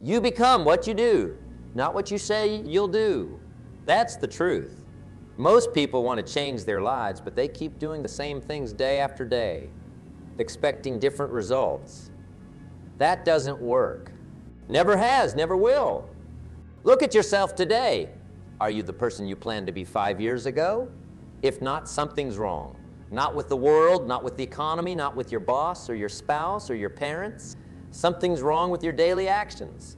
You become what you do, not what you say you'll do. That's the truth. Most people want to change their lives, but they keep doing the same things day after day, expecting different results. That doesn't work. Never has, never will. Look at yourself today. Are you the person you planned to be 5 years ago? If not, something's wrong. Not with the world, not with the economy, not with your boss or your spouse or your parents. Something's wrong with your daily actions.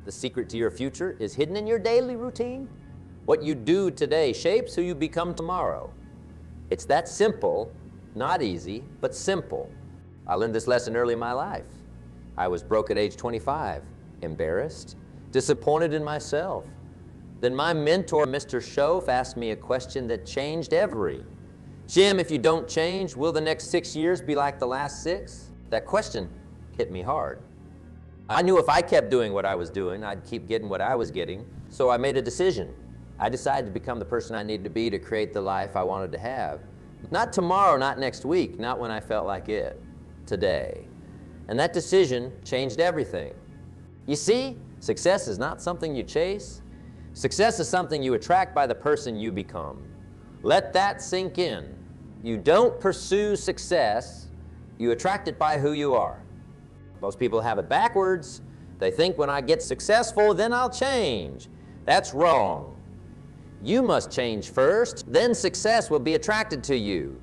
The secret to your future is hidden in your daily routine. What you do today shapes who you become tomorrow. It's that simple, not easy, but simple. I learned this lesson early in my life. I was broke at age 25, embarrassed, disappointed in myself. Then my mentor, Mr. Shoaff, asked me a question that changed everything. Jim, if you don't change, will the next 6 years be like the last 6? That question hit me hard. I knew if I kept doing what I was doing, I'd keep getting what I was getting, so I made a decision. I decided to become the person I needed to be to create the life I wanted to have. Not tomorrow, not next week, not when I felt like it, today. And that decision changed everything. You see, success is not something you chase. Success is something you attract by the person you become. Let that sink in. You don't pursue success, you attract it by who you are. Most people have it backwards. They think when I get successful, then I'll change. That's wrong. You must change first, then success will be attracted to you.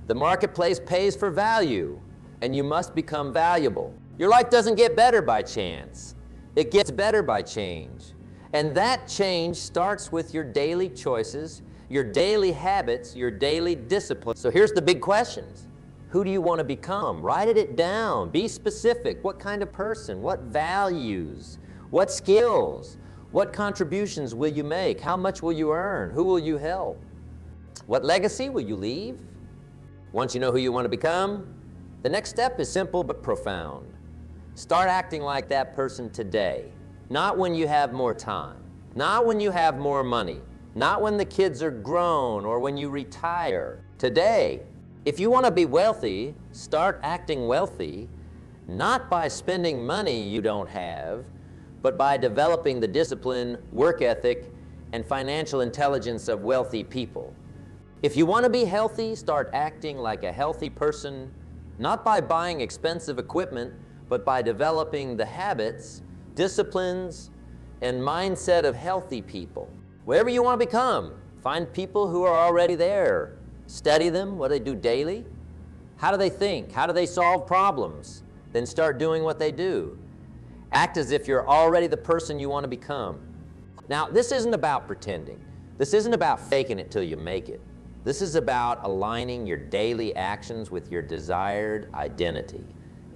The marketplace pays for value, and you must become valuable. Your life doesn't get better by chance. It gets better by change. And that change starts with your daily choices, your daily habits, your daily discipline. So here's the big questions. Who do you want to become? Write it down. Be specific. What kind of person? What values? What skills? What contributions will you make? How much will you earn? Who will you help? What legacy will you leave? Once you know who you want to become, the next step is simple but profound. Start acting like that person today. Not when you have more time. Not when you have more money. Not when the kids are grown or when you retire. Today. If you want to be wealthy, start acting wealthy, not by spending money you don't have, but by developing the discipline, work ethic, and financial intelligence of wealthy people. If you want to be healthy, start acting like a healthy person, not by buying expensive equipment, but by developing the habits, disciplines, and mindset of healthy people. Wherever you want to become, find people who are already there. Study them, what they do daily. How do they think? How do they solve problems? Then start doing what they do. Act as if you're already the person you want to become. Now, this isn't about pretending. This isn't about faking it till you make it. This is about aligning your daily actions with your desired identity.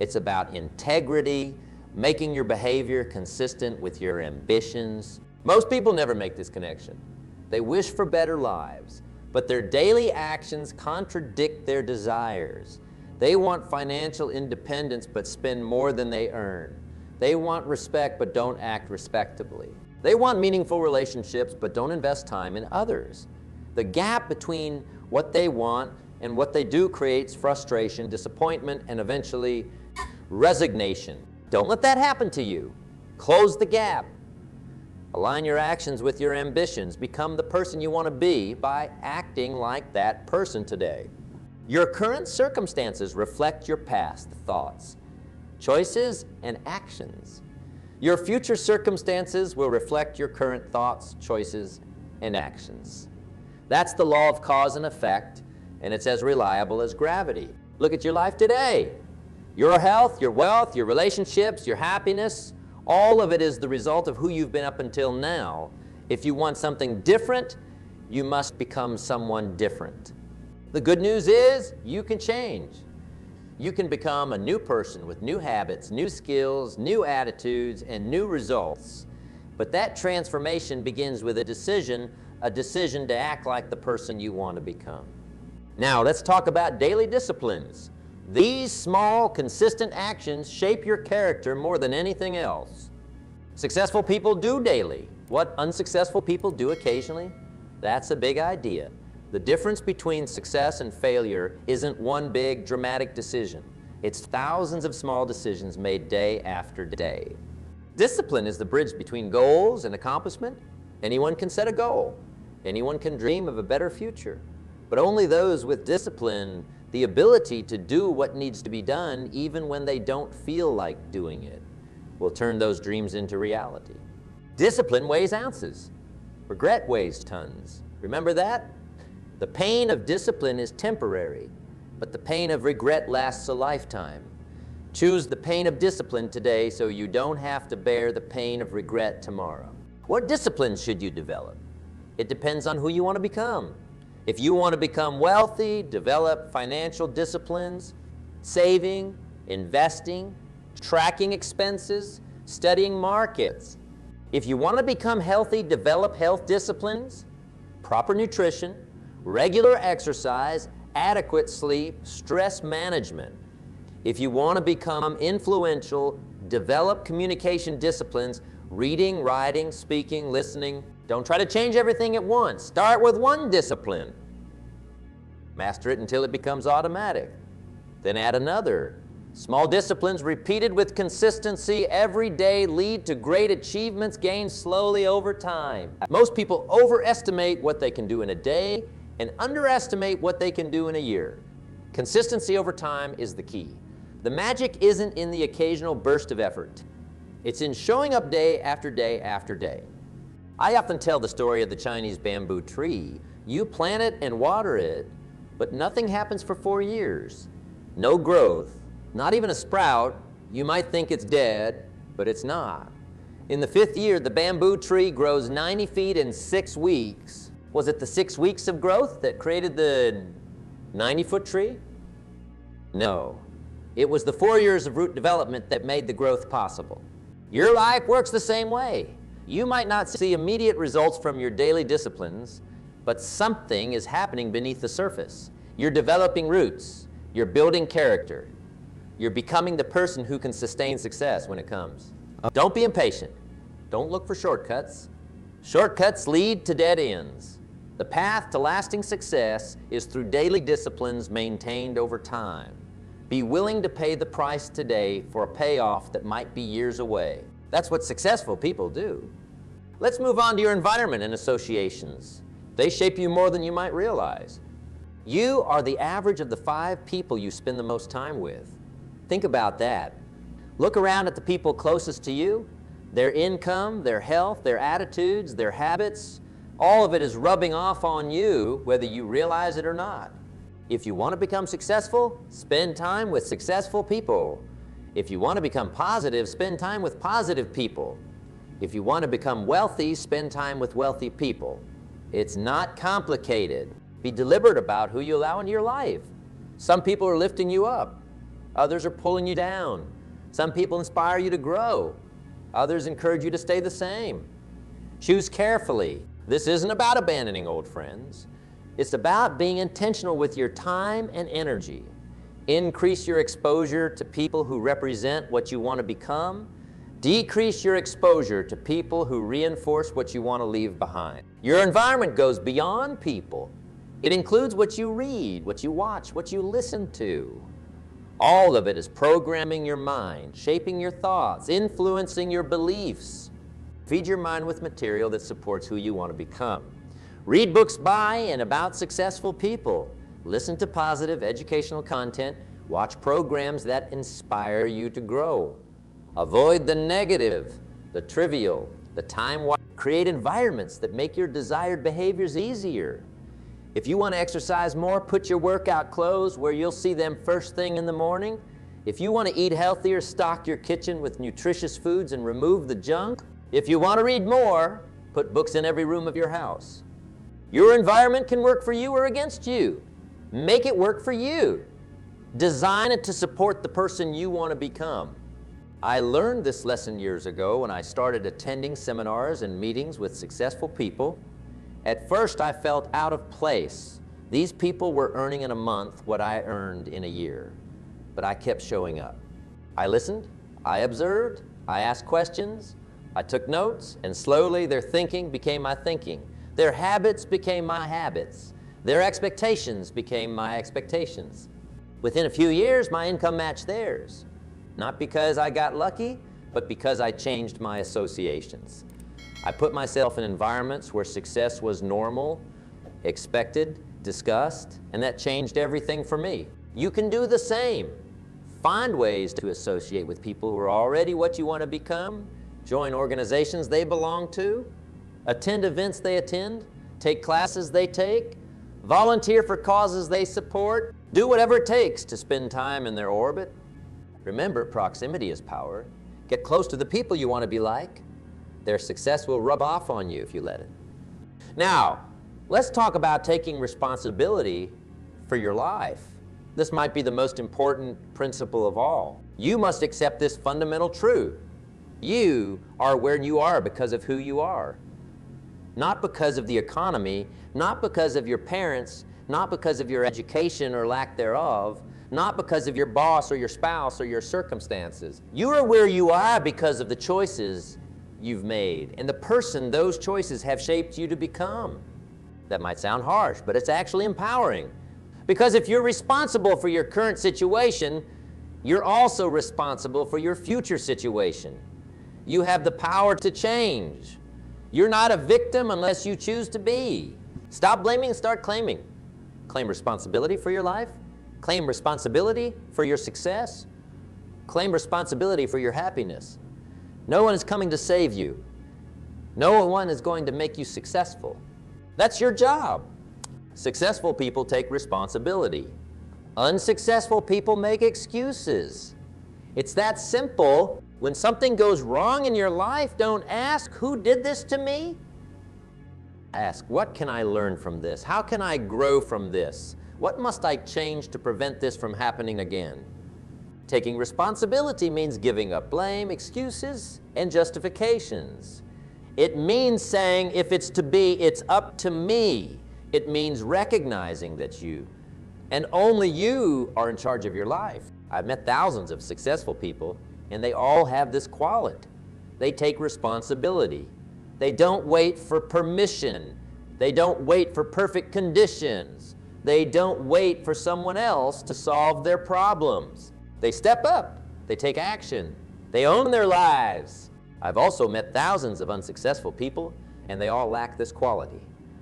It's about integrity, making your behavior consistent with your ambitions. Most people never make this connection. They wish for better lives, but their daily actions contradict their desires. They want financial independence but spend more than they earn. They want respect but don't act respectably. They want meaningful relationships but don't invest time in others. The gap between what they want and what they do creates frustration, disappointment, and eventually resignation. Don't let that happen to you. Close the gap. Align your actions with your ambitions. Become the person you want to be by acting like that person today. Your current circumstances reflect your past thoughts, choices, and actions. Your future circumstances will reflect your current thoughts, choices, and actions. That's the law of cause and effect, and it's as reliable as gravity. Look at your life today. Your health, your wealth, your relationships, your happiness, all of it is the result of who you've been up until now. If you want something different, you must become someone different. The good news is you can change. You can become a new person with new habits, new skills, new attitudes, and new results. But that transformation begins with a decision to act like the person you want to become. Now, let's talk about daily disciplines. These small, consistent actions shape your character more than anything else. Successful people do daily what unsuccessful people do occasionally. That's a big idea. The difference between success and failure isn't one big, dramatic decision. It's thousands of small decisions made day after day. Discipline is the bridge between goals and accomplishment. Anyone can set a goal. Anyone can dream of a better future. But only those with discipline, the ability to do what needs to be done even when they don't feel like doing it, will turn those dreams into reality. Discipline weighs ounces. Regret weighs tons. Remember that? The pain of discipline is temporary, but the pain of regret lasts a lifetime. Choose the pain of discipline today so you don't have to bear the pain of regret tomorrow. What discipline should you develop? It depends on who you want to become. If you want to become wealthy, develop financial disciplines, saving, investing, tracking expenses, studying markets. If you want to become healthy, develop health disciplines, proper nutrition, regular exercise, adequate sleep, stress management. If you want to become influential, develop communication disciplines, reading, writing, speaking, listening. Don't try to change everything at once. Start with one discipline. Master it until it becomes automatic. Then add another. Small disciplines repeated with consistency every day lead to great achievements gained slowly over time. Most people overestimate what they can do in a day and underestimate what they can do in a year. Consistency over time is the key. The magic isn't in the occasional burst of effort. It's in showing up day after day after day. I often tell the story of the Chinese bamboo tree. You plant it and water it, but nothing happens for 4 years. No growth, not even a sprout. You might think it's dead, but it's not. In the 5th year, the bamboo tree grows 90 feet in 6 weeks. Was it the 6 weeks of growth that created the 90-foot tree? No. It was the 4 years of root development that made the growth possible. Your life works the same way. You might not see immediate results from your daily disciplines, but something is happening beneath the surface. You're developing roots. You're building character. You're becoming the person who can sustain success when it comes. Don't be impatient. Don't look for shortcuts. Shortcuts lead to dead ends. The path to lasting success is through daily disciplines maintained over time. Be willing to pay the price today for a payoff that might be years away. That's what successful people do. Let's move on to your environment and associations. They shape you more than you might realize. You are the average of the 5 people you spend the most time with. Think about that. Look around at the people closest to you. Their income, their health, their attitudes, their habits, all of it is rubbing off on you whether you realize it or not. If you want to become successful, spend time with successful people. If you want to become positive, spend time with positive people. If you want to become wealthy, spend time with wealthy people. It's not complicated. Be deliberate about who you allow into your life. Some people are lifting you up. Others are pulling you down. Some people inspire you to grow. Others encourage you to stay the same. Choose carefully. This isn't about abandoning old friends. It's about being intentional with your time and energy. Increase your exposure to people who represent what you want to become. Decrease your exposure to people who reinforce what you want to leave behind. Your environment goes beyond people. It includes what you read, what you watch, what you listen to. All of it is programming your mind, shaping your thoughts, influencing your beliefs. Feed your mind with material that supports who you want to become. Read books by and about successful people. Listen to positive educational content. Watch programs that inspire you to grow. Avoid the negative, the trivial, the time-wasting. Create environments that make your desired behaviors easier. If you want to exercise more, put your workout clothes where you'll see them first thing in the morning. If you want to eat healthier, stock your kitchen with nutritious foods and remove the junk. If you want to read more, put books in every room of your house. Your environment can work for you or against you. Make it work for you. Design it to support the person you want to become. I learned this lesson years ago when I started attending seminars and meetings with successful people. At first, I felt out of place. These people were earning in a month what I earned in a year. But I kept showing up. I listened, I observed, I asked questions, I took notes, and slowly their thinking became my thinking. Their habits became my habits. Their expectations became my expectations. Within a few years, my income matched theirs. Not because I got lucky, but because I changed my associations. I put myself in environments where success was normal, expected, discussed, and that changed everything for me. You can do the same. Find ways to associate with people who are already what you want to become, join organizations they belong to, attend events they attend, take classes they take, volunteer for causes they support, do whatever it takes to spend time in their orbit. Remember, proximity is power. Get close to the people you want to be like. Their success will rub off on you if you let it. Now, let's talk about taking responsibility for your life. This might be the most important principle of all. You must accept this fundamental truth. You are where you are because of who you are. Not because of the economy, not because of your parents, not because of your education or lack thereof, not because of your boss or your spouse or your circumstances. You are where you are because of the choices you've made and the person those choices have shaped you to become. That might sound harsh, but it's actually empowering. Because if you're responsible for your current situation, you're also responsible for your future situation. You have the power to change. You're not a victim unless you choose to be. Stop blaming and start claiming. Claim responsibility for your life. Claim responsibility for your success. Claim responsibility for your happiness. No one is coming to save you. No one is going to make you successful. That's your job. Successful people take responsibility. Unsuccessful people make excuses. It's that simple. When something goes wrong in your life, don't ask, who did this to me? Ask, what can I learn from this? How can I grow from this? What must I change to prevent this from happening again? Taking responsibility means giving up blame, excuses, and justifications. It means saying, if it's to be, it's up to me. It means recognizing that you, and only you, are in charge of your life. I've met thousands of successful people, and they all have this quality. They take responsibility. They don't wait for permission. They don't wait for perfect conditions. They don't wait for someone else to solve their problems. They step up. They take action. They own their lives. I've also met thousands of unsuccessful people, and they all lack this quality.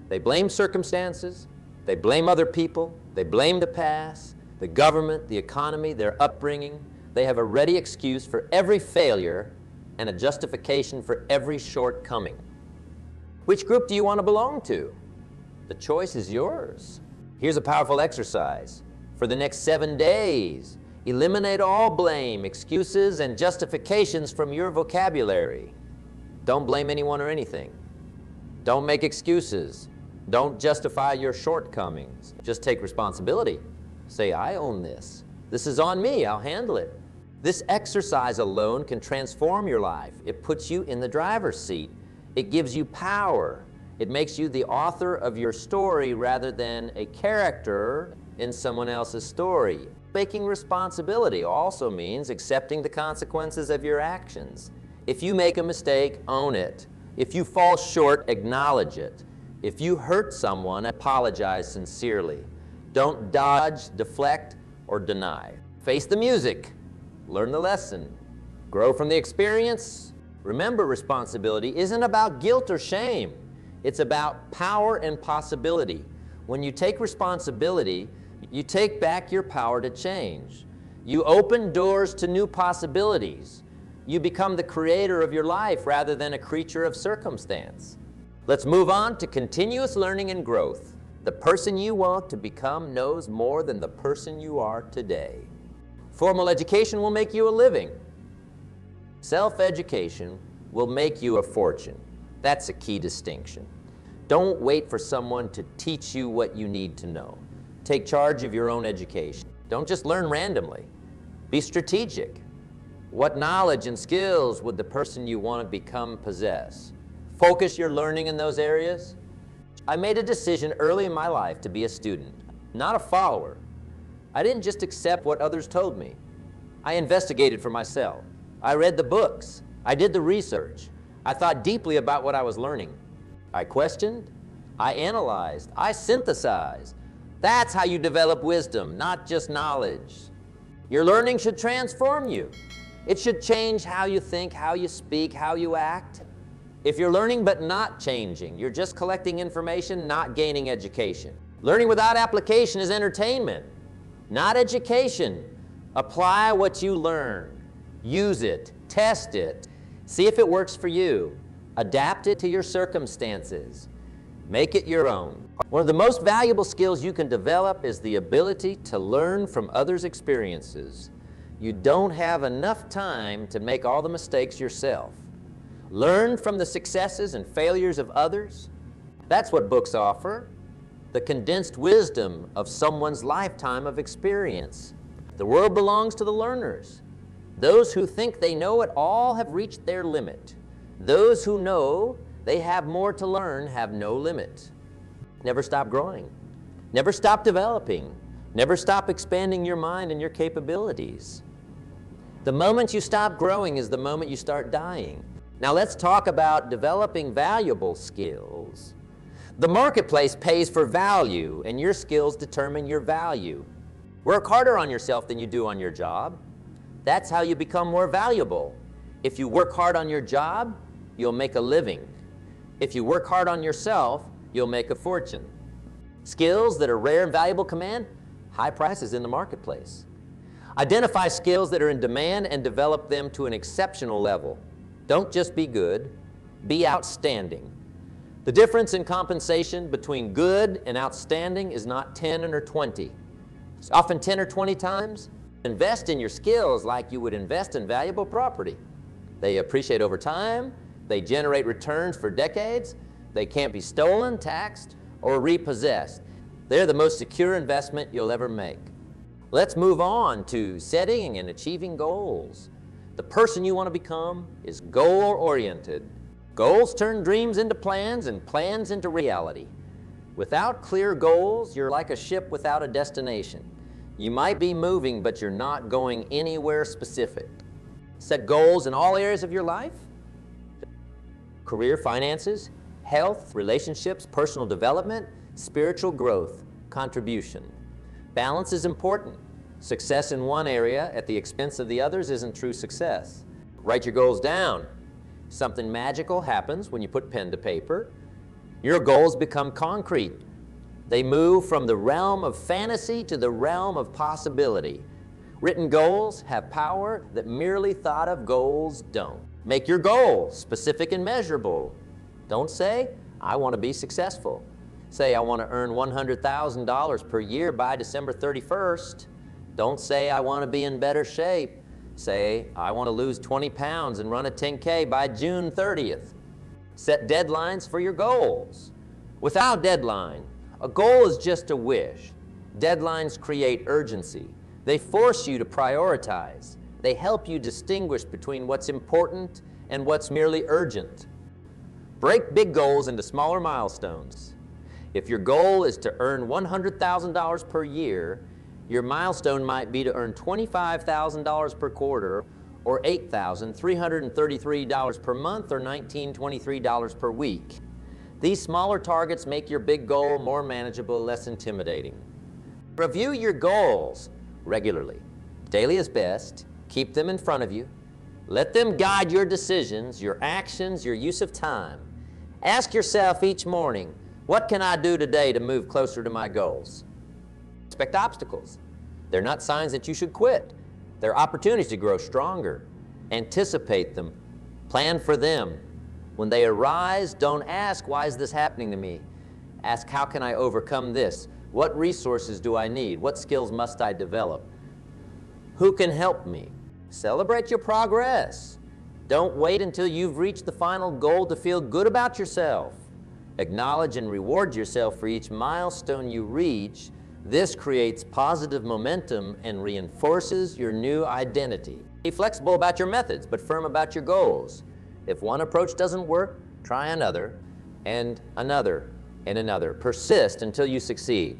They blame circumstances, they blame other people, they blame the past, the government, the economy, their upbringing. They have a ready excuse for every failure and a justification for every shortcoming. Which group do you want to belong to? The choice is yours. Here's a powerful exercise. For the next 7 days, eliminate all blame, excuses, and justifications from your vocabulary. Don't blame anyone or anything. Don't make excuses. Don't justify your shortcomings. Just take responsibility. Say, I own this. This is on me. I'll handle it. This exercise alone can transform your life. It puts you in the driver's seat. It gives you power. It makes you the author of your story rather than a character in someone else's story. Taking responsibility also means accepting the consequences of your actions. If you make a mistake, own it. If you fall short, acknowledge it. If you hurt someone, apologize sincerely. Don't dodge, deflect, or deny. Face the music. Learn the lesson. Grow from the experience. Remember, responsibility isn't about guilt or shame. It's about power and possibility. When you take responsibility, you take back your power to change. You open doors to new possibilities. You become the creator of your life rather than a creature of circumstance. Let's move on to continuous learning and growth. The person you want to become knows more than the person you are today. Formal education will make you a living. Self-education will make you a fortune. That's a key distinction. Don't wait for someone to teach you what you need to know. Take charge of your own education. Don't just learn randomly. Be strategic. What knowledge and skills would the person you want to become possess? Focus your learning in those areas. I made a decision early in my life to be a student, not a follower. I didn't just accept what others told me. I investigated for myself. I read the books. I did the research. I thought deeply about what I was learning. I questioned. I analyzed. I synthesized. That's how you develop wisdom, not just knowledge. Your learning should transform you. It should change how you think, how you speak, how you act. If you're learning but not changing, you're just collecting information, not gaining education. Learning without application is entertainment, not education. Apply what you learn. Use it. Test it. See if it works for you. Adapt it to your circumstances. Make it your own. One of the most valuable skills you can develop is the ability to learn from others' experiences. You don't have enough time to make all the mistakes yourself. Learn from the successes and failures of others. That's what books offer, the condensed wisdom of someone's lifetime of experience. The world belongs to the learners. Those who think they know it all have reached their limit. Those who know they have more to learn have no limit. Never stop growing. Never stop developing. Never stop expanding your mind and your capabilities. The moment you stop growing is the moment you start dying. Now let's talk about developing valuable skills. The marketplace pays for value, and your skills determine your value. Work harder on yourself than you do on your job. That's how you become more valuable. If you work hard on your job, you'll make a living. If you work hard on yourself, you'll make a fortune. Skills that are rare and valuable command high prices in the marketplace. Identify skills that are in demand and develop them to an exceptional level. Don't just be good, be outstanding. The difference in compensation between good and outstanding is not 10 or 20. It's often 10 or 20 times. Invest in your skills like you would invest in valuable property. They appreciate over time. They generate returns for decades. They can't be stolen, taxed, or repossessed. They're the most secure investment you'll ever make. Let's move on to setting and achieving goals. The person you want to become is goal-oriented. Goals turn dreams into plans and plans into reality. Without clear goals, you're like a ship without a destination. You might be moving, but you're not going anywhere specific. Set goals in all areas of your life. Career, finances, health, relationships, personal development, spiritual growth, contribution. Balance is important. Success in one area at the expense of the others isn't true success. Write your goals down. Something magical happens when you put pen to paper. Your goals become concrete. They move from the realm of fantasy to the realm of possibility. Written goals have power that merely thought of goals don't. Make your goals specific and measurable. Don't say, I want to be successful. Say, I want to earn $100,000 per year by December 31st. Don't say, I want to be in better shape. Say, I want to lose 20 pounds and run a 10K by June 30th. Set deadlines for your goals. Without deadline, a goal is just a wish. Deadlines create urgency. They force you to prioritize. They help you distinguish between what's important and what's merely urgent. Break big goals into smaller milestones. If your goal is to earn $100,000 per year, your milestone might be to earn $25,000 per quarter, or $8,333 per month, or $1,923 per week. These smaller targets make your big goal more manageable, less intimidating. Review your goals regularly. Daily is best. Keep them in front of you. Let them guide your decisions, your actions, your use of time. Ask yourself each morning, what can I do today to move closer to my goals? Expect obstacles. They're not signs that you should quit. They're opportunities to grow stronger. Anticipate them. Plan for them. When they arise, don't ask, why is this happening to me? Ask, how can I overcome this? What resources do I need? What skills must I develop? Who can help me? Celebrate your progress. Don't wait until you've reached the final goal to feel good about yourself. Acknowledge and reward yourself for each milestone you reach. This creates positive momentum and reinforces your new identity. Be flexible about your methods, but firm about your goals. If one approach doesn't work, try another, and another, and another. Persist until you succeed.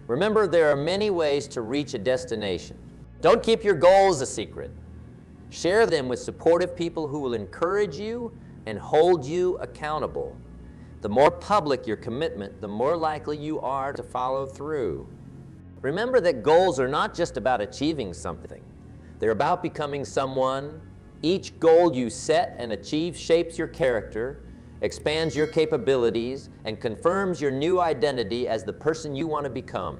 Remember, there are many ways to reach a destination. Don't keep your goals a secret. Share them with supportive people who will encourage you and hold you accountable. The more public your commitment, the more likely you are to follow through. Remember that goals are not just about achieving something. They're about becoming someone. Each goal you set and achieve shapes your character, expands your capabilities, and confirms your new identity as the person you want to become.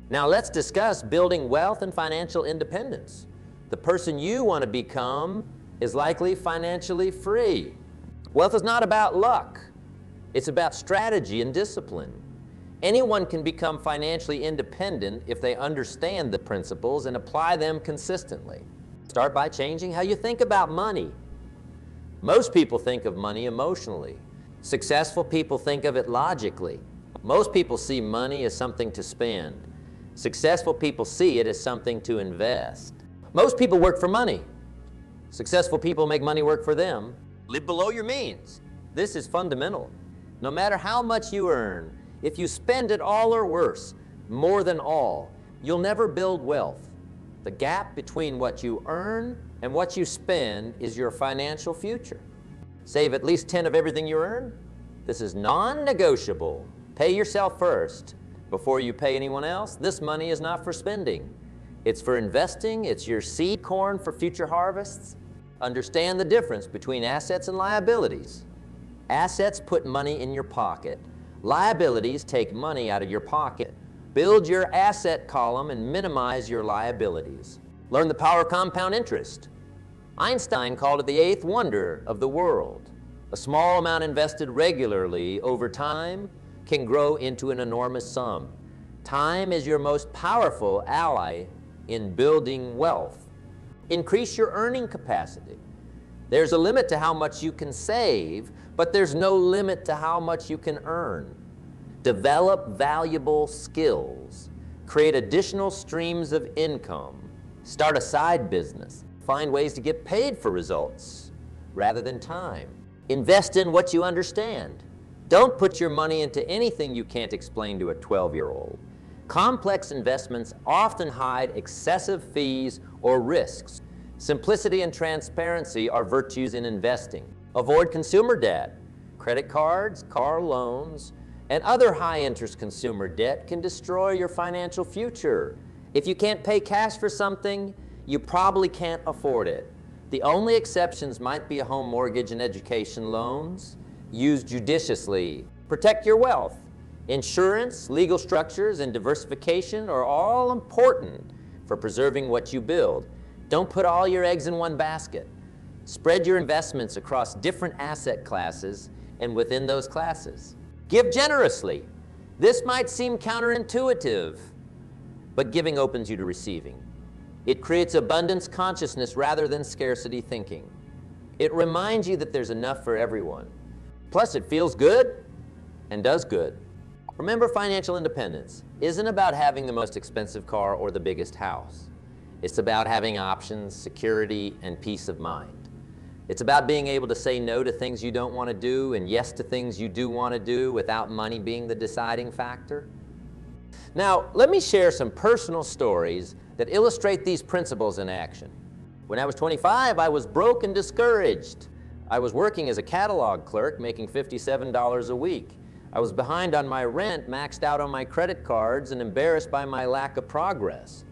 Now let's discuss building wealth and financial independence. The person you want to become is likely financially free. Wealth is not about luck. It's about strategy and discipline. Anyone can become financially independent if they understand the principles and apply them consistently. Start by changing how you think about money. Most people think of money emotionally. Successful people think of it logically. Most people see money as something to spend. Successful people see it as something to invest. Most people work for money. Successful people make money work for them. Live below your means. This is fundamental. No matter how much you earn, if you spend it all or worse, more than all, you'll never build wealth. The gap between what you earn and what you spend is your financial future. Save at least 10 of everything you earn. This is non-negotiable. Pay yourself first before you pay anyone else. This money is not for spending. It's for investing. It's your seed corn for future harvests. Understand the difference between assets and liabilities. Assets put money in your pocket. Liabilities take money out of your pocket. Build your asset column and minimize your liabilities. Learn the power of compound interest. Einstein called it the eighth wonder of the world. A small amount invested regularly over time can grow into an enormous sum. Time is your most powerful ally in building wealth. Increase your earning capacity. There's a limit to how much you can save, but there's no limit to how much you can earn. Develop valuable skills. Create additional streams of income. Start a side business. Find ways to get paid for results rather than time. Invest in what you understand. Don't put your money into anything you can't explain to a 12-year-old. Complex investments often hide excessive fees or risks. Simplicity and transparency are virtues in investing. Avoid consumer debt. Credit cards, car loans, and other high-interest consumer debt can destroy your financial future. If you can't pay cash for something, you probably can't afford it. The only exceptions might be a home mortgage and education loans. Use judiciously. Protect your wealth. Insurance, legal structures, and diversification are all important for preserving what you build. Don't put all your eggs in one basket. Spread your investments across different asset classes and within those classes. Give generously. This might seem counterintuitive, but giving opens you to receiving. It creates abundance consciousness rather than scarcity thinking. It reminds you that there's enough for everyone. Plus, it feels good and does good. Remember, financial independence isn't about having the most expensive car or the biggest house. It's about having options, security, and peace of mind. It's about being able to say no to things you don't want to do and yes to things you do want to do without money being the deciding factor. Now, let me share some personal stories that illustrate these principles in action. When I was 25, I was broke and discouraged. I was working as a catalog clerk, making $57 a week. I was behind on my rent, maxed out on my credit cards, and embarrassed by my lack of progress.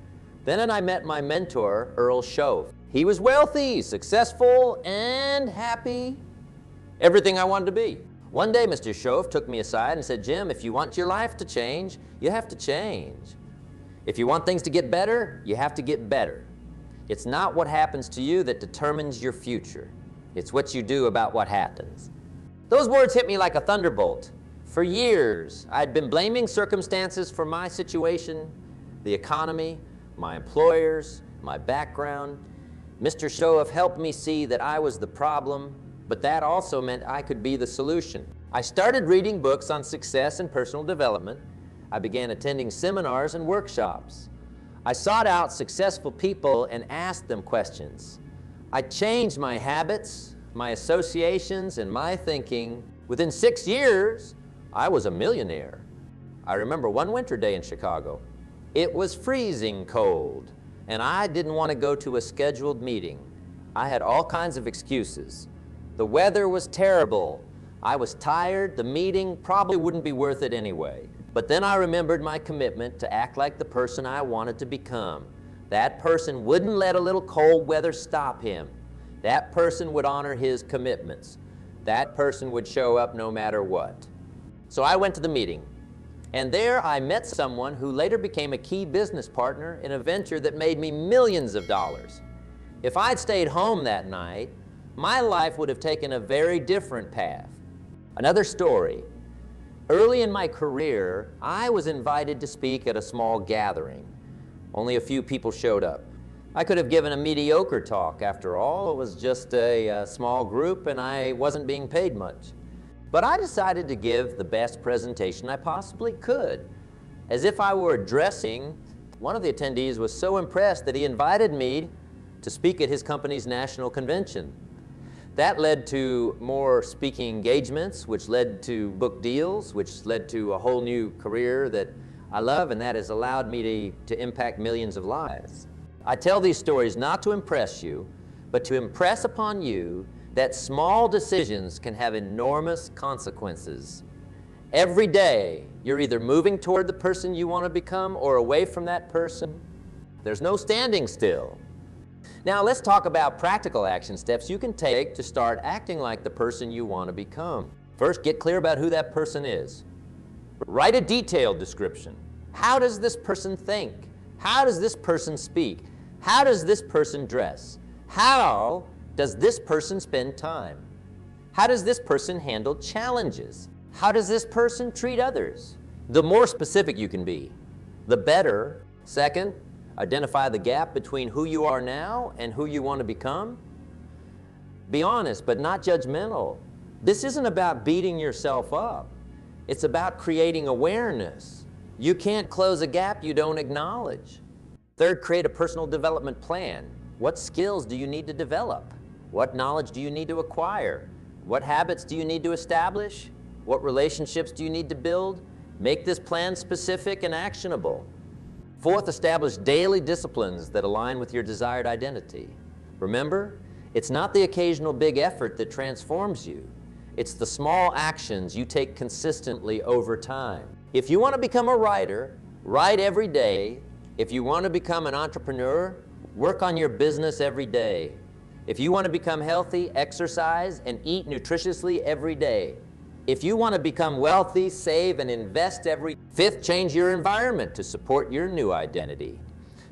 Then I met my mentor, Earl Shove. He was wealthy, successful, and happy. Everything I wanted to be. One day, Mr. Shove took me aside and said, "Jim, if you want your life to change, you have to change. If you want things to get better, you have to get better. It's not what happens to you that determines your future. It's what you do about what happens." Those words hit me like a thunderbolt. For years, I'd been blaming circumstances for my situation, the economy, my employers, my background. Mr. Shove helped me see that I was the problem, but that also meant I could be the solution. I started reading books on success and personal development. I began attending seminars and workshops. I sought out successful people and asked them questions. I changed my habits, my associations, and my thinking. Within 6 years, I was a millionaire. I remember one winter day in Chicago. It was freezing cold, and I didn't want to go to a scheduled meeting. I had all kinds of excuses. The weather was terrible. I was tired. The meeting probably wouldn't be worth it anyway. But then I remembered my commitment to act like the person I wanted to become. That person wouldn't let a little cold weather stop him. That person would honor his commitments. That person would show up no matter what. So I went to the meeting, and there I met someone who later became a key business partner in a venture that made me millions of dollars. If I'd stayed home that night, my life would have taken a very different path. Another story. Early in my career, I was invited to speak at a small gathering. Only a few people showed up. I could have given a mediocre talk. After all, it was just a small group and I wasn't being paid much. But I decided to give the best presentation I possibly could. As if I were addressing, one of the attendees was so impressed that he invited me to speak at his company's national convention. That led to more speaking engagements, which led to book deals, which led to a whole new career that I love, and that has allowed me to impact millions of lives. I tell these stories not to impress you, but to impress upon you that small decisions can have enormous consequences. Every day, you're either moving toward the person you want to become or away from that person. There's no standing still. Now let's talk about practical action steps you can take to start acting like the person you want to become. First, get clear about who that person is. Write a detailed description. How does this person think? How does this person speak? How does this person dress? How does this person spend time? How does this person handle challenges? How does this person treat others? The more specific you can be, the better. Second, identify the gap between who you are now and who you want to become. Be honest, but not judgmental. This isn't about beating yourself up. It's about creating awareness. You can't close a gap you don't acknowledge. Third, create a personal development plan. What skills do you need to develop? What knowledge do you need to acquire? What habits do you need to establish? What relationships do you need to build? Make this plan specific and actionable. Fourth, establish daily disciplines that align with your desired identity. Remember, it's not the occasional big effort that transforms you. It's the small actions you take consistently over time. If you want to become a writer, write every day. If you want to become an entrepreneur, work on your business every day. If you want to become healthy, exercise and eat nutritiously every day. If you want to become wealthy, save and invest every. Fifth, change your environment to support your new identity.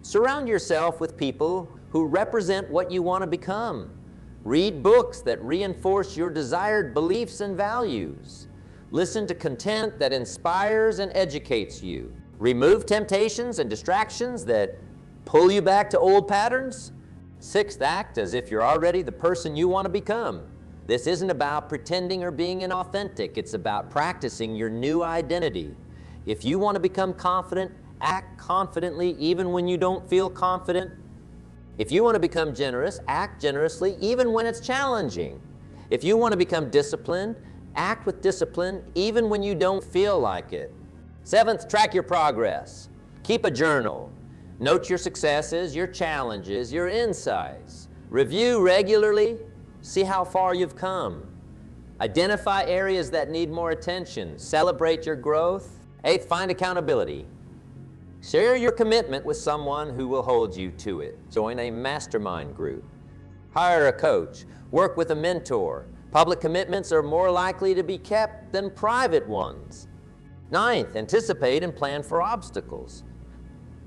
Surround yourself with people who represent what you want to become. Read books that reinforce your desired beliefs and values. Listen to content that inspires and educates you. Remove temptations and distractions that pull you back to old patterns. Sixth, act as if you're already the person you want to become. This isn't about pretending or being inauthentic. It's about practicing your new identity. If you want to become confident, act confidently even when you don't feel confident. If you want to become generous, act generously even when it's challenging. If you want to become disciplined, act with discipline even when you don't feel like it. Seventh, track your progress. Keep a journal. Note your successes, your challenges, your insights. Review regularly. See how far you've come. Identify areas that need more attention. Celebrate your growth. Eighth, find accountability. Share your commitment with someone who will hold you to it. Join a mastermind group. Hire a coach. Work with a mentor. Public commitments are more likely to be kept than private ones. Ninth, anticipate and plan for obstacles.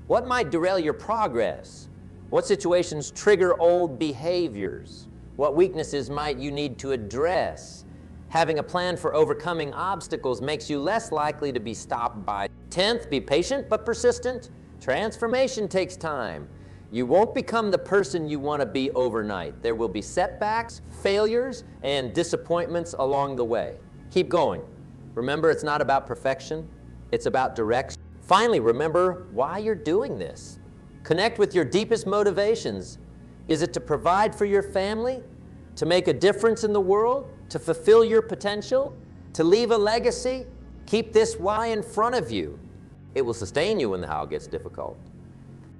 What might derail your progress? What situations trigger old behaviors? What weaknesses might you need to address? Having a plan for overcoming obstacles makes you less likely to be stopped by. 10th, be patient but persistent. Transformation takes time. You won't become the person you want to be overnight. There will be setbacks, failures, and disappointments along the way. Keep going. Remember, it's not about perfection. It's about direction. Finally, remember why you're doing this. Connect with your deepest motivations. Is it to provide for your family? To make a difference in the world? To fulfill your potential? To leave a legacy? Keep this why in front of you. It will sustain you when the how gets difficult.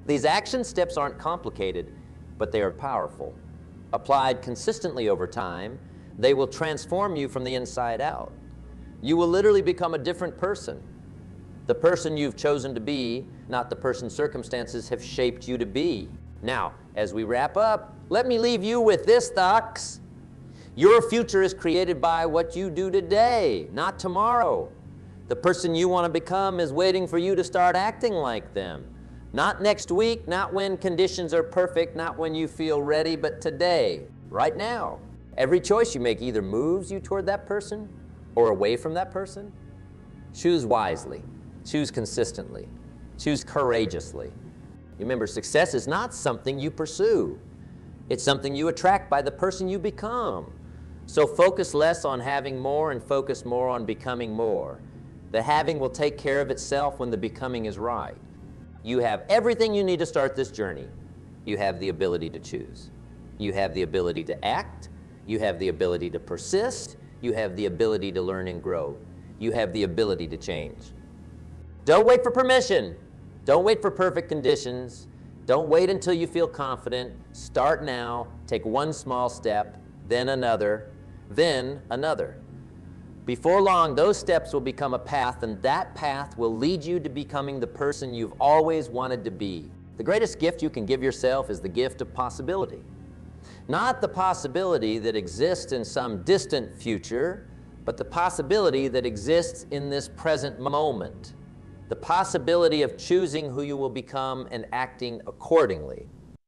These action steps aren't complicated, but they are powerful. Applied consistently over time, they will transform you from the inside out. You will literally become a different person. The person you've chosen to be, not the person circumstances have shaped you to be. Now, as we wrap up, let me leave you with this, thugs. Your future is created by what you do today, not tomorrow. The person you want to become is waiting for you to start acting like them. Not next week, not when conditions are perfect, not when you feel ready, but today, right now. Every choice you make either moves you toward that person or away from that person. Choose wisely. Choose consistently. Choose courageously. Remember, success is not something you pursue. It's something you attract by the person you become. So focus less on having more and focus more on becoming more. The having will take care of itself when the becoming is right. You have everything you need to start this journey. You have the ability to choose. You have the ability to act. You have the ability to persist. You have the ability to learn and grow. You have the ability to change. Don't wait for permission. Don't wait for perfect conditions. Don't wait until you feel confident. Start now. Take one small step, then another, then another. Before long, those steps will become a path, and that path will lead you to becoming the person you've always wanted to be. The greatest gift you can give yourself is the gift of possibility. Not the possibility that exists in some distant future, but the possibility that exists in this present moment. The possibility of choosing who you will become and acting accordingly.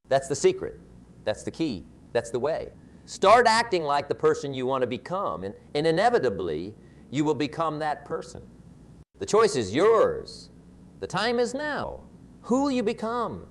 That's the secret. That's the key. That's the way. Start acting like the person you want to become, and inevitably, you will become that person. The choice is yours. The time is now. Who will you become?